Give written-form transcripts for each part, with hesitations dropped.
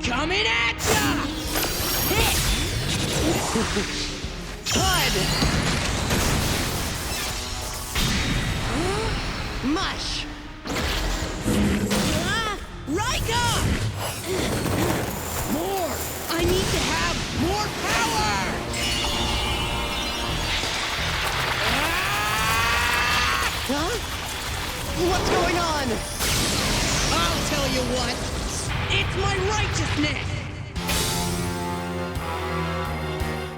Coming at ya! Hit! Bud! Mush! Rika! More! I need to have more power! Huh? What's going on? I'll tell you what! It's my righteousness!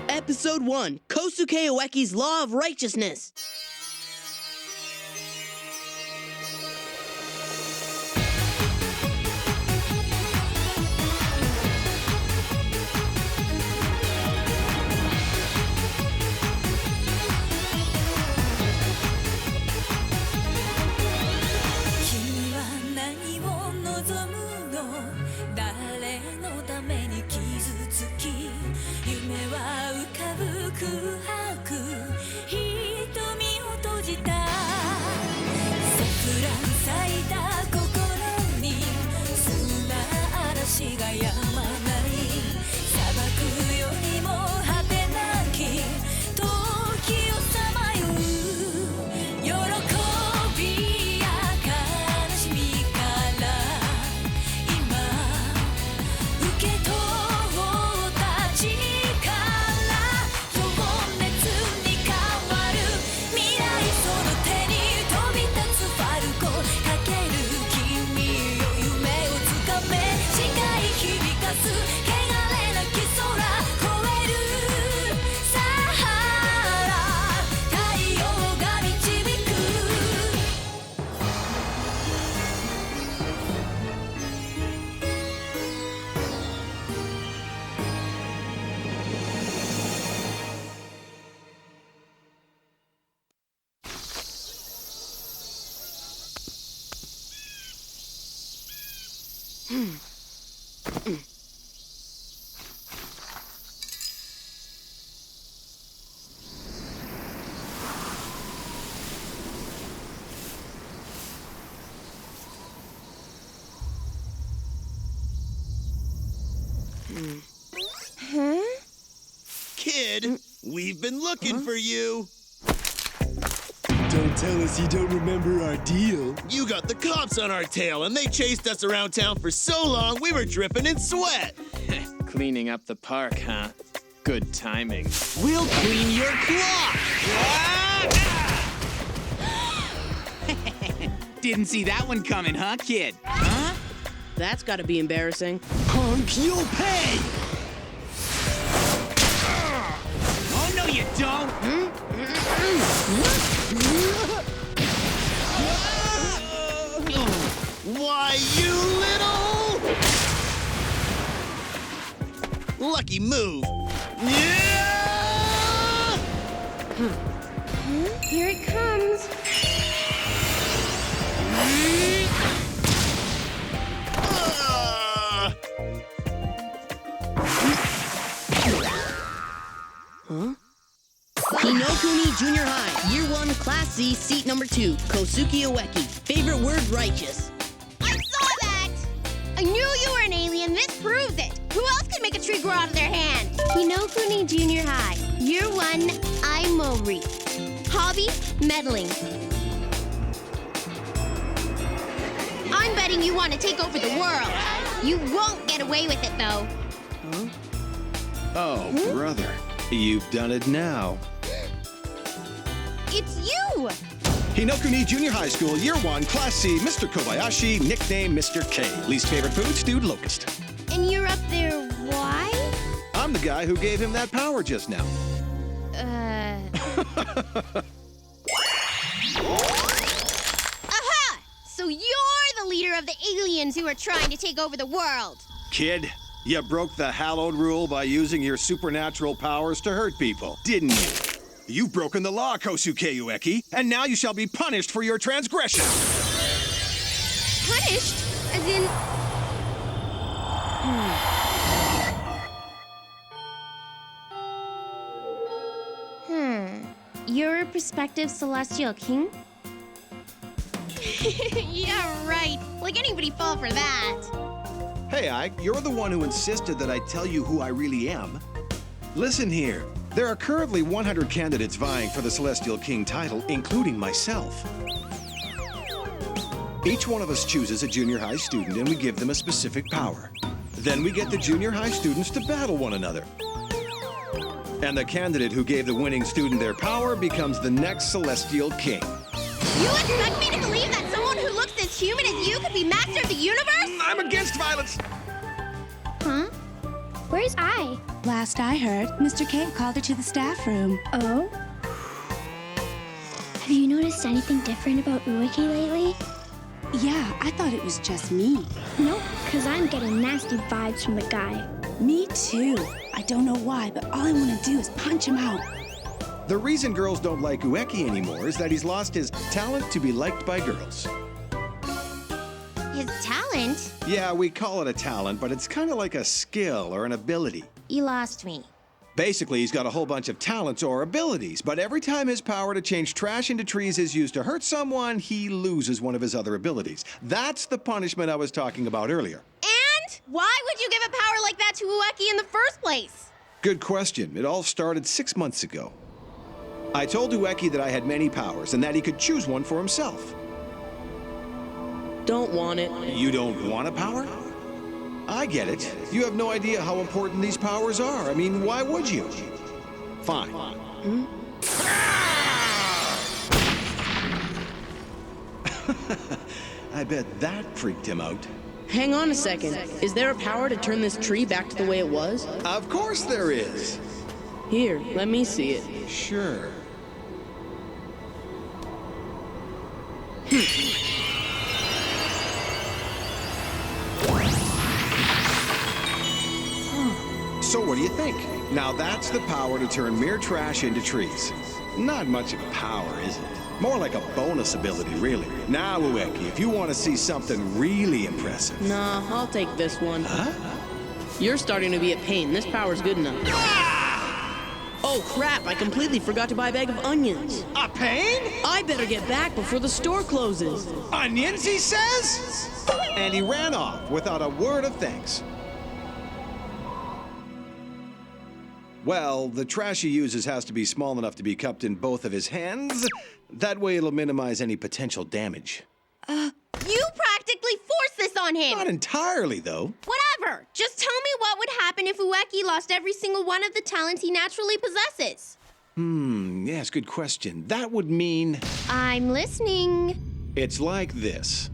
Episode 1, Kosuke Ueki's Law of Righteousness. Huh? Kid, we've been looking for you. Don't tell us you don't remember our deal. You got the cops on our tail, and they chased us around town for so long we were dripping in sweat. Cleaning up the park, huh? Good timing. We'll clean your clock! Didn't see that one coming, huh, kid? Huh? That's gotta be embarrassing. Punk, you'll pay! Oh, no, you don't! Why, you little... Lucky move. Here it comes. Hinokuni Junior High, Year 1, Class C, Seat Number 2, Kosuke Ueki. Favorite word, righteous. I saw that! I knew you were an alien. This proves it. Who else can make a tree grow out of their hand? Hinokuni Junior High, Year 1, Aimori. Hobby, meddling. I'm betting you want to take over the world. You won't get away with it, though. Oh, brother. You've done it now. It's you! Hinokuni Junior High School, Year 1, Class C, Mr. Kobayashi, nickname Mr. K. Least favorite food, stewed locust. And you're up there, why? I'm the guy who gave him that power just now. Aha! So you're the leader of the aliens who are trying to take over the world. Kid, you broke the hallowed rule by using your supernatural powers to hurt people, didn't you? You've broken the law, Kosuke Ueki, and now you shall be punished for your transgression. Punished? As in... You're a prospective Celestial King? Yeah, right. Like anybody fall for that. Hey, Ike, you're the one who insisted that I tell you who I really am. Listen here. There are currently 100 candidates vying for the Celestial King title, including myself. Each one of us chooses a junior high student and we give them a specific power. Then we get the junior high students to battle one another. And the candidate who gave the winning student their power becomes the next Celestial King. You expect me to believe that someone who looks as human as you could be master of the universe? I'm against violence! Huh? Where's I? Last I heard, Mr. K called her to the staff room. Oh? Have you noticed anything different about Ueki lately? Yeah, I thought it was just me. Nope, because I'm getting nasty vibes from the guy. Me too. I don't know why, but all I want to do is punch him out. The reason girls don't like Ueki anymore is that he's lost his talent to be liked by girls. His talent? Yeah, we call it a talent, but it's kind of like a skill or an ability. You lost me. Basically, he's got a whole bunch of talents or abilities, but every time his power to change trash into trees is used to hurt someone, he loses one of his other abilities. That's the punishment I was talking about earlier. And? Why would you give a power like that to Ueki in the first place? Good question. It all started 6 months ago. I told Ueki that I had many powers and that he could choose one for himself. Don't want it. You don't want a power? I get it. You have no idea how important these powers are. I mean, why would you? Fine. I bet that freaked him out. Hang on a second. Is there a power to turn this tree back to the way it was? Of course there is. Here, let me see it. Sure. So what do you think? Now that's the power to turn mere trash into trees. Not much of a power, is it? More like a bonus ability, really. Now, Ueki, if you want to see something really impressive... Nah, I'll take this one. Huh? You're starting to be a pain. This power's good enough. Oh, crap. I completely forgot to buy a bag of onions. A pain? I better get back before the store closes. Onions, he says? And he ran off without a word of thanks. Well, the trash he uses has to be small enough to be cupped in both of his hands. That way it'll minimize any potential damage. You practically forced this on him! Not entirely, though. Whatever! Just tell me what would happen if Ueki lost every single one of the talents he naturally possesses. Yes, good question. That would mean... I'm listening. It's like this.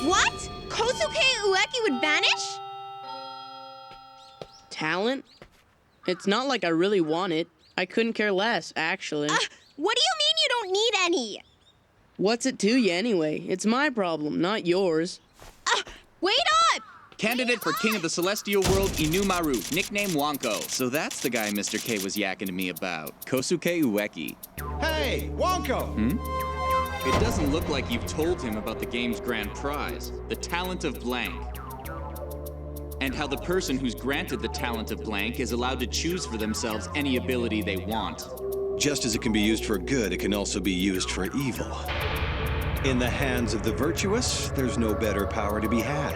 What? Kosuke Ueki would vanish? Talent? It's not like I really want it. I couldn't care less, actually. What do you mean you don't need any? What's it to you anyway? It's my problem, not yours. Wait up! Candidate for King of the Celestial World, Inumaru, nickname Wonko. So that's the guy Mr. K was yakking to me about. Kosuke Ueki. Hey, Wonko! It doesn't look like you've told him about the game's grand prize, the talent of blank. And how the person who's granted the talent of blank is allowed to choose for themselves any ability they want. Just as it can be used for good, it can also be used for evil. In the hands of the virtuous, there's no better power to be had.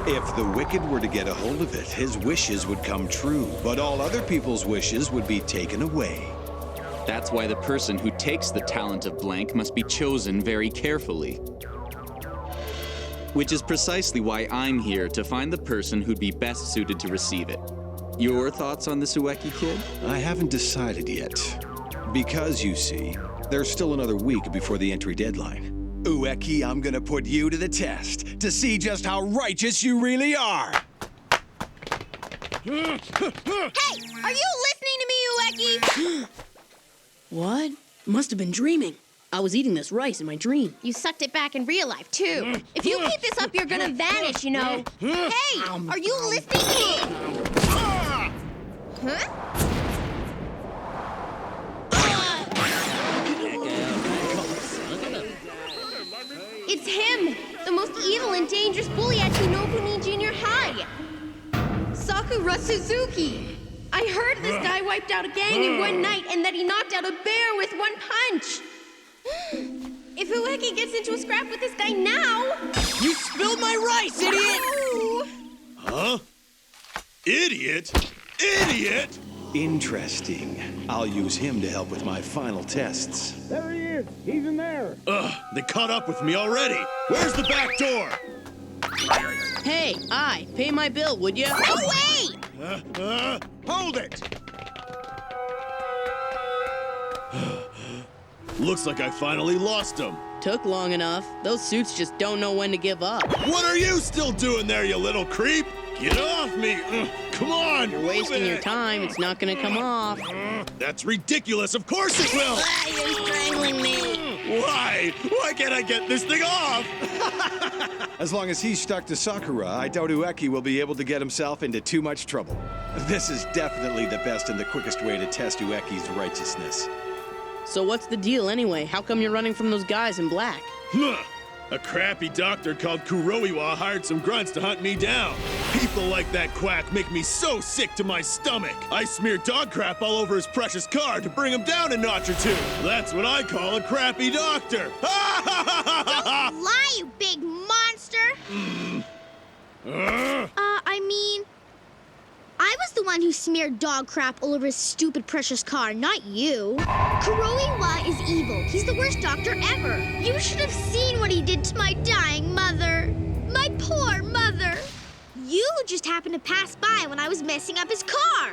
If the wicked were to get a hold of it, his wishes would come true, but all other people's wishes would be taken away. That's why the person who takes the talent of blank must be chosen very carefully. Which is precisely why I'm here, to find the person who'd be best suited to receive it. Your thoughts on this Ueki kid? I haven't decided yet. Because, you see, there's still another week before the entry deadline. Ueki, I'm gonna put you to the test to see just how righteous you really are. Hey! Are you listening to me, Ueki? What? Must have been dreaming. I was eating this rice in my dream. You sucked it back in real life, too. If you keep this up, you're gonna vanish, you know. Hey! Are you listening to me? Huh? It's him! The most evil and dangerous bully at Kinokuni Junior High! Sakura Suzuki! I heard this guy wiped out a gang in one night and that he knocked out a bear with one punch. If Ueki gets into a scrap with this guy now... You spilled my rice, idiot! Oh. Huh? Idiot? Idiot? Interesting. I'll use him to help with my final tests. There he is. He's in there. They caught up with me already. Where's the back door? Hey, pay my bill, would ya? Oh, wait! Hold it! Looks like I finally lost him. Took long enough. Those suits just don't know when to give up. What are you still doing there, you little creep? Get off me! Come on! You're wasting your time. It's not gonna come off. That's ridiculous. Of course it will! You're strangling me. Why? Why can't I get this thing off? As long as he's stuck to Sakura, I doubt Ueki will be able to get himself into too much trouble. This is definitely the best and the quickest way to test Ueki's righteousness. So what's the deal anyway? How come you're running from those guys in black? A crappy doctor called Kuroiwa hired some grunts to hunt me down. People like that quack make me so sick to my stomach. I smear dog crap all over his precious car to bring him down a notch or two. That's what I call a crappy doctor. Don't lie, you big monster! I was the one who smeared dog crap all over his stupid precious car, not you. Kuroiwa is evil. He's the worst doctor ever. You should have seen what he did to my dying mother. My poor mother. You just happened to pass by when I was messing up his car.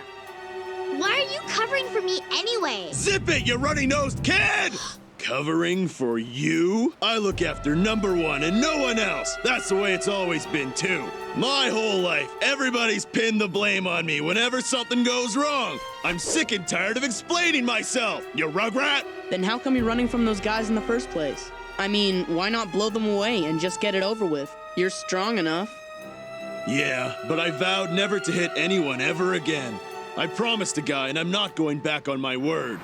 Why are you covering for me anyway? Zip it, you runny-nosed kid! Covering for you? I look after number one and no one else. That's the way it's always been, too. My whole life, everybody's pinned the blame on me whenever something goes wrong. I'm sick and tired of explaining myself, you rugrat! Then how come you're running from those guys in the first place? I mean, why not blow them away and just get it over with? You're strong enough. Yeah, but I vowed never to hit anyone ever again. I promised a guy and I'm not going back on my word.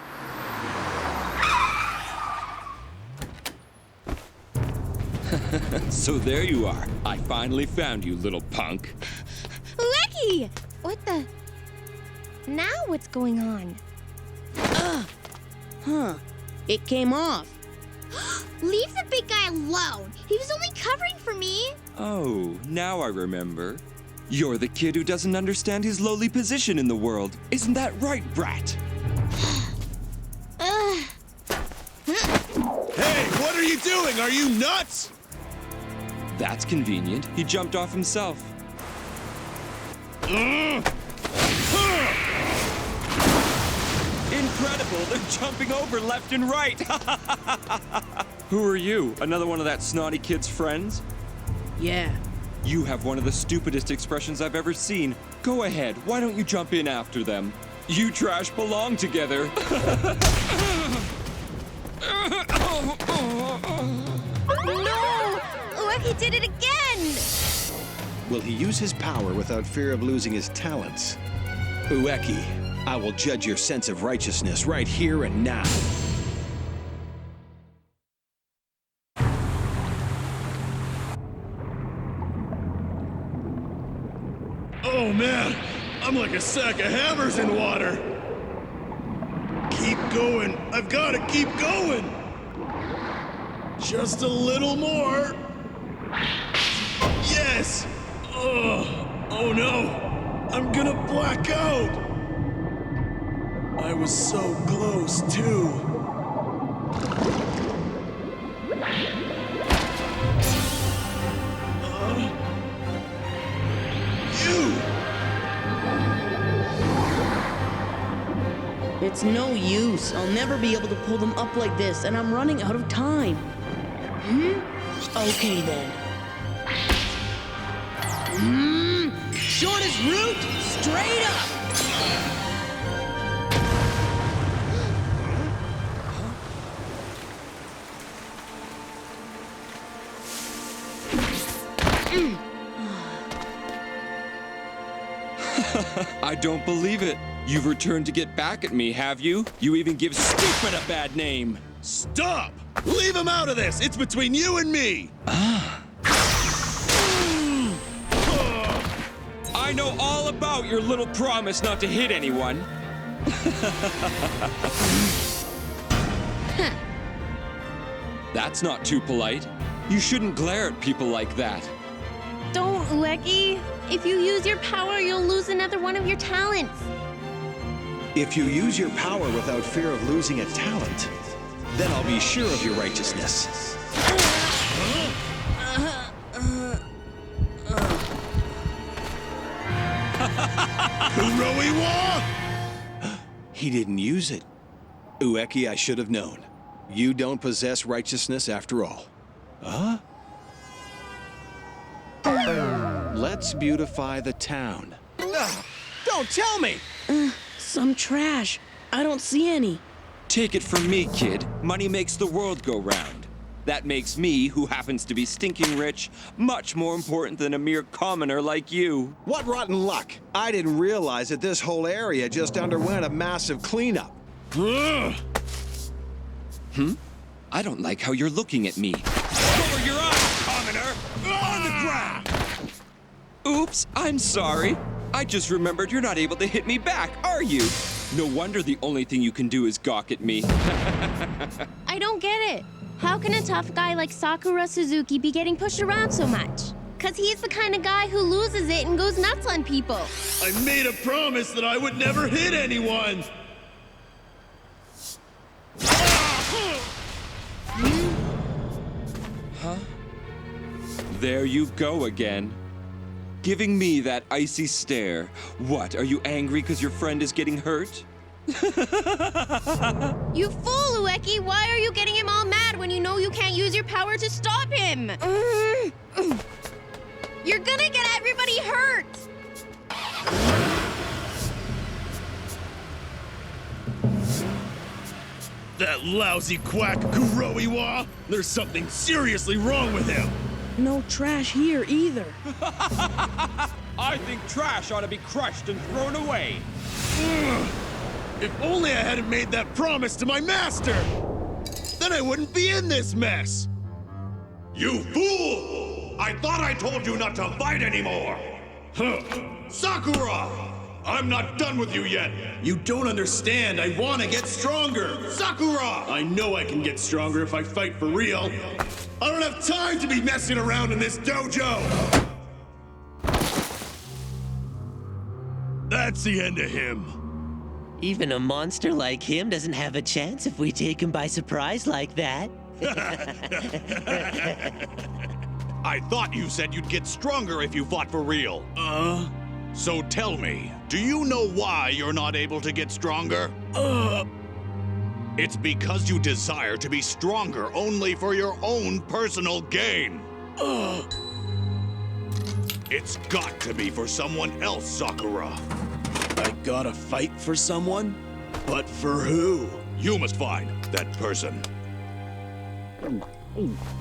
So there you are. I finally found you, little punk. Ueki! What the... Now what's going on? Huh. It came off. Leave the big guy alone. He was only covering for me. Oh, now I remember. You're the kid who doesn't understand his lowly position in the world. Isn't that right, brat? Hey, what are you doing? Are you nuts? That's convenient. He jumped off himself. Incredible! They're jumping over left and right! Who are you? Another one of that snotty kid's friends? Yeah. You have one of the stupidest expressions I've ever seen. Go ahead, why don't you jump in after them? You trash belong together. No! Ueki did it again! Will he use his power without fear of losing his talents? Ueki, I will judge your sense of righteousness right here and now. Oh man, I'm like a sack of hammers in water. Keep going. I've got to keep going. Just a little more. Yes. Oh no. I'm gonna black out. I was so close too. It's no use. I'll never be able to pull them up like this, and I'm running out of time. Okay then. Shortest route, straight up! I don't believe it. You've returned to get back at me, have you? You even give stupid a bad name. Stop! Leave him out of this! It's between you and me! I I know all about your little promise not to hit anyone. That's not too polite. You shouldn't glare at people like that. Don't, Ueki. If you use your power, you'll lose another one of your talents. If you use your power without fear of losing a talent, then I'll be sure of your righteousness. Kuroiwa! He didn't use it. Ueki, I should have known. You don't possess righteousness after all. Huh? Let's beautify the town. Don't tell me! Some trash. I don't see any. Take it from me, kid. Money makes the world go round. That makes me, who happens to be stinking rich, much more important than a mere commoner like you. What rotten luck! I didn't realize that this whole area just underwent a massive cleanup. I don't like how you're looking at me. Lower your eyes, commoner! On the ground! Oops, I'm sorry. I just remembered you're not able to hit me back, are you? No wonder the only thing you can do is gawk at me. I don't get it. How can a tough guy like Sakura Suzuki be getting pushed around so much? Cause he's the kind of guy who loses it and goes nuts on people. I made a promise that I would never hit anyone! Huh? There you go again. Giving me that icy stare. What, are you angry because your friend is getting hurt? You fool, Ueki! Why are you getting him all mad when you know you can't use your power to stop him? You're gonna get everybody hurt! That lousy quack Kuroiwa! There's something seriously wrong with him! No trash here either. I think trash ought to be crushed and thrown away. If only I hadn't made that promise to my master! Then I wouldn't be in this mess! You fool! I thought I told you not to fight anymore! Huh. Sakura! I'm not done with you yet! You don't understand. I want to get stronger! Sakura! I know I can get stronger if I fight for real. I don't have time to be messing around in this dojo! That's the end of him. Even a monster like him doesn't have a chance if we take him by surprise like that. I thought you said you'd get stronger if you fought for real. So tell me, do you know why you're not able to get stronger? It's because you desire to be stronger only for your own personal gain. It's got to be for someone else, Sakura. I gotta fight for someone? But for who? You must find that person.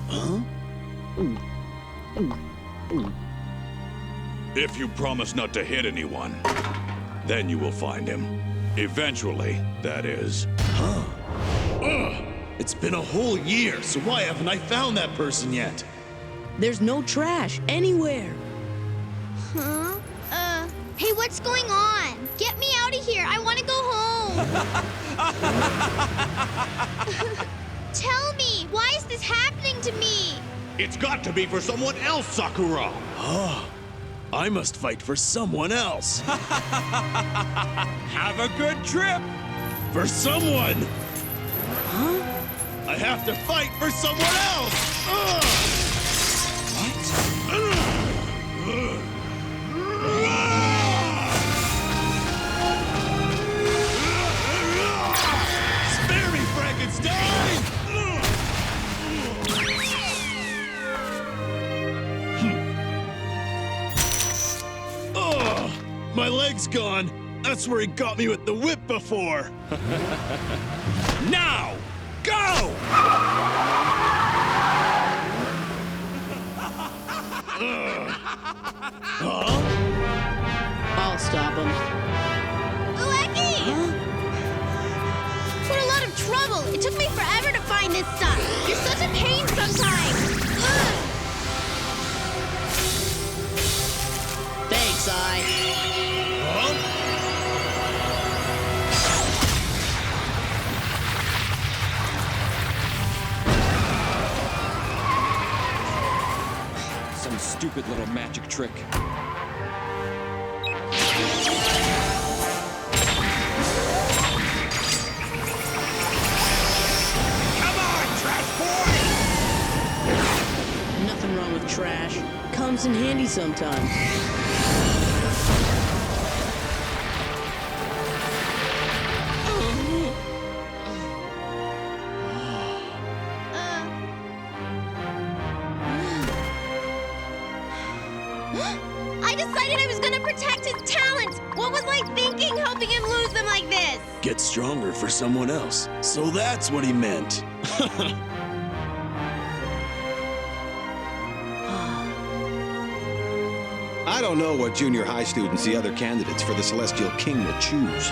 Huh? If you promise not to hit anyone, then you will find him. Eventually, that is. Huh? It's been a whole year, so why haven't I found that person yet? There's no trash anywhere. Huh? Hey, what's going on? Get me out of here. I want to go home. Tell me, why is this happening to me? It's got to be for someone else, Sakura. I must fight for someone else. Have a good trip. For someone. Huh? I have to fight for someone else. Spare me, Frankenstein! My leg's gone. That's where he got me with the whip before. Now, go! Huh? I'll stop him. Ueki! Huh? We're in a lot of trouble. It took me forever to find this stuff. You're such a pain sometimes. Thanks, I. stupid little magic trick. Nothing wrong with trash. Comes in handy sometimes. I decided I was gonna protect his talent! What was I thinking, helping him lose them like this? Get stronger for someone else. So that's what he meant. I don't know what junior high students the other candidates for the Celestial King will choose.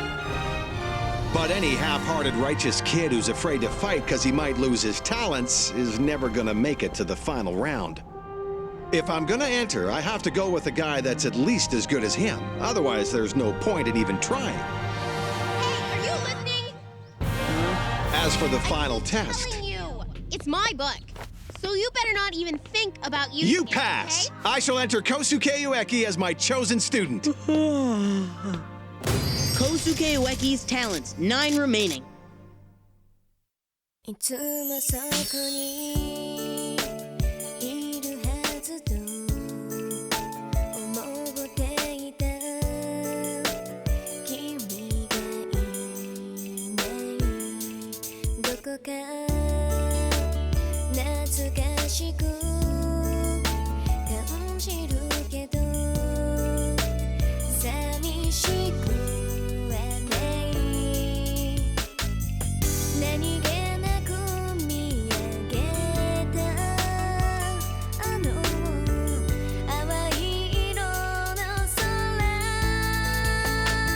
But any half-hearted righteous kid who's afraid to fight because he might lose his talents is never gonna make it to the final round. If I'm gonna enter, I have to go with a guy that's at least as good as him. Otherwise, there's no point in even trying. Hey, are you listening? As for the final test... Telling you, it's my book. So you better not even think about using You it, pass! okay? I shall enter Kosuke Ueki as my chosen student. Kosuke Ueki's talents, 9 remaining. いつもそこにいるはずと思っていた君がいないどこか懐かしく感じるけど寂しくはない何気なく見上げたあの淡い色の空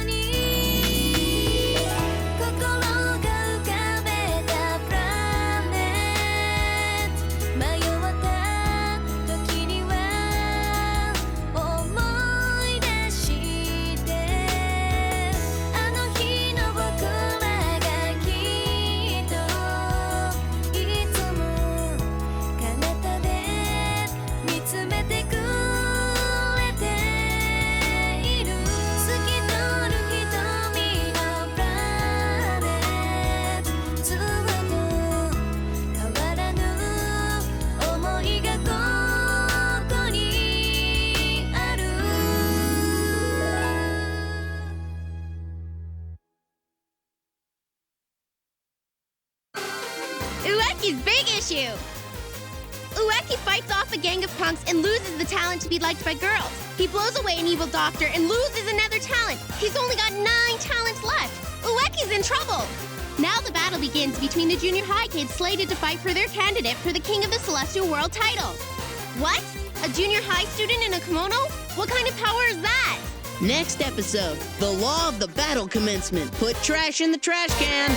に心が浮かべたプラネット迷った時には思い出してあの日の僕らがきっといつも彼方で見つめてくれている透き通る瞳のプラネットずっと変わらぬ想いがここにあるUeki's big issue! Ueki fights off a gang of punks and loses the talent to be liked by girls. He blows away an evil doctor and loses another talent. He's only got 9 talents left. Ueki's in trouble! Now the battle begins between the junior high kids slated to fight for their candidate for the King of the Celestial World title. What? A junior high student in a kimono? What kind of power is that? Next episode, the law of the battle commencement. Put trash in the trash can.